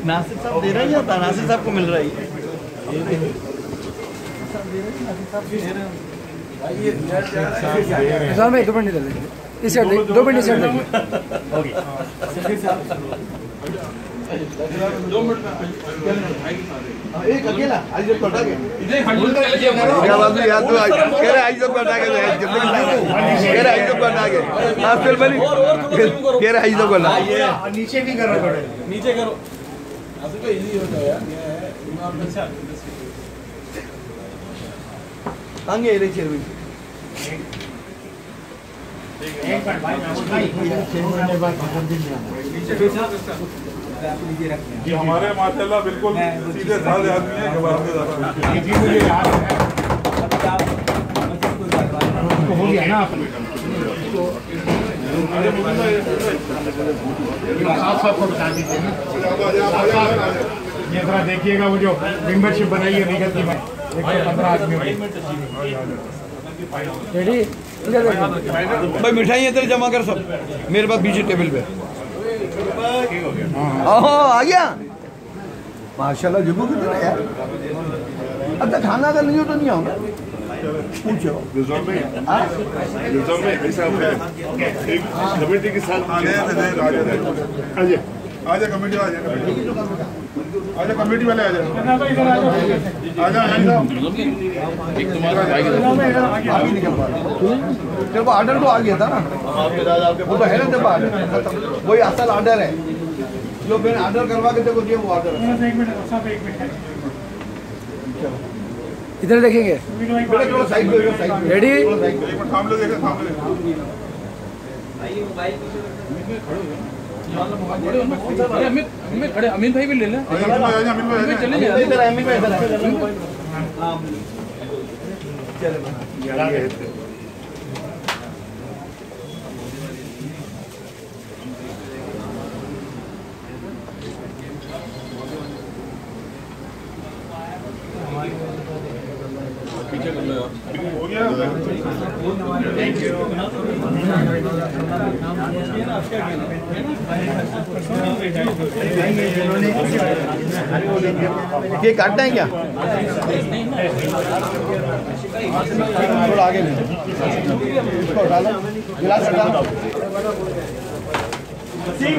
नासिर साहब दे रहा है या नासिर साहब को मिल रहा है? सर मैं 2 मिनट दे देंगे इस साइड 2 मिनट इस साइड देंगे। एक अकेला आज जब कटा के इधर खंडूर का क्या बात है यार? तो कह रहे आज जब कटा के कह रहे आज जब कटा के आप चल बनी कह रहे आज जब कटा नीचे भी करना पड़ेगा। नीचे करो ऐसे तो इजी होता है यार। अच्छा आगे इधर चेयर में एक मिनट भाई ये हमारे माशाल्लाह बिल्कुल सीधे साधे आदमी है। मुझे याद है हो गया ना साफ साफ को बता दीजिए ना। ये जरा देखिएगा वो जो मेंबरशिप बनाई है निगलती में 115 आदमी रेडी। भाई मिठाई इधर जमा कर सब मेरे पास बीच टेबल पे। आ गया माशाल्लाह जुबू कितना यार। अच्छा खाना अगर नहीं हो तो नहीं आओगे पूछो रिजॉर्ट में ऐसा है एक कमेटी के साथ आजा कमेटी आजा कमेटी वाले आजा एक तुम्हारा तेरे को ऑर्डर तो आ गया था ना वो तो है ना तेरे पास वही असल ऑर्डर है जो मैंने ऑर्डर करवा के तेरे को दिया वो ऑर्डर है। इधर देखेंगे रेडी। अमित खड़े अमित भाई भी ले लें चले पीछे कर लो यार। हो गया ये काटना है क्या? थोड़ा आगे ले इसको डालो गिलास डालो। वसीम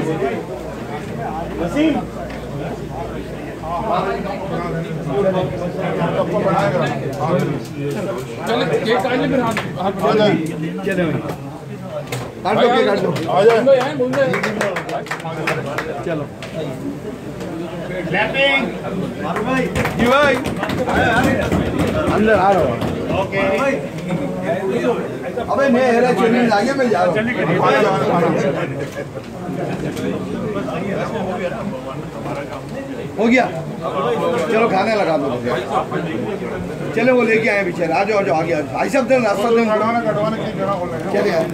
चलो केक काट ले फिर हाथ चलो काट लो केक काट लो आ जा चलो क्लैपिंग जी भाई अंदर आ रहा हूँ। ओके अबे मैं हेरा चुनी आगे मैं जा रहा हूँ। हो गया चलो खाने लगा दो। चलो वो लेके आए बेचारे। आ जाओ आगे आ जाओ। ऐसा दिन रास्ता दिन कटवाने की जगह बोल रहे हैं। चले यार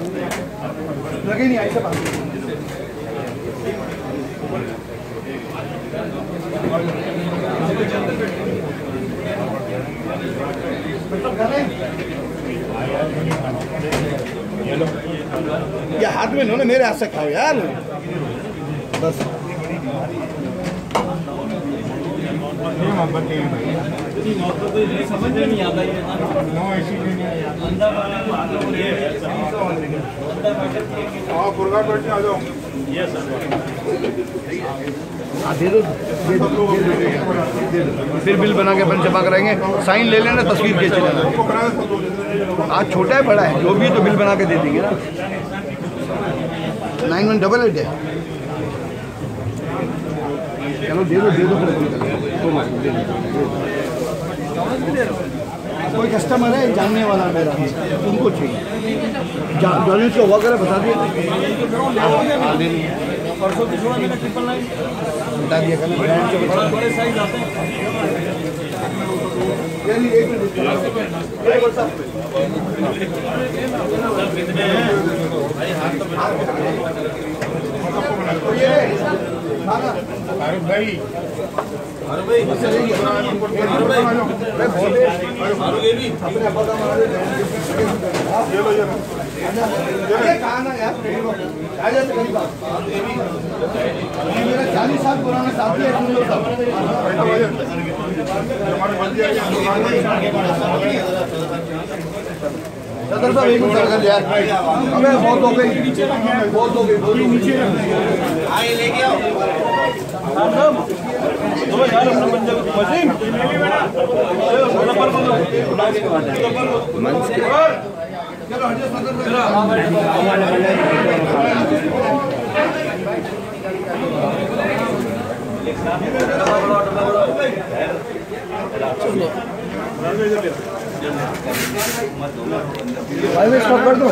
लगे नहीं ऐसा बात ये हाथ में लो ना मेरे हाथ से खाओ यार बस। समझ में नहीं आता ये पुरगा बैठने आ जाओ। दे दो फिर बिल बना के अपन जमा कराएंगे। साइन ले लेना तस्वीर खींच लेना। आज छोटा है बड़ा है जो भी तो बिल बना के दे देंगे ना। 9188 है। चलो दे दो कोई कस्टमर है जानने वाला मेरा उनको चाहिए जाने से हुआ करे बता दिया परसों की छोड़ा मैंने 999 बता दिया बड़े साइज आते हैं। भाई मेरा 40 साल पुराना साथी है सदर साहब एक मिनट कर यार अबे बहुत हो गई लेके आओ चलो हटिए भाई मैं स्टॉप कर दूं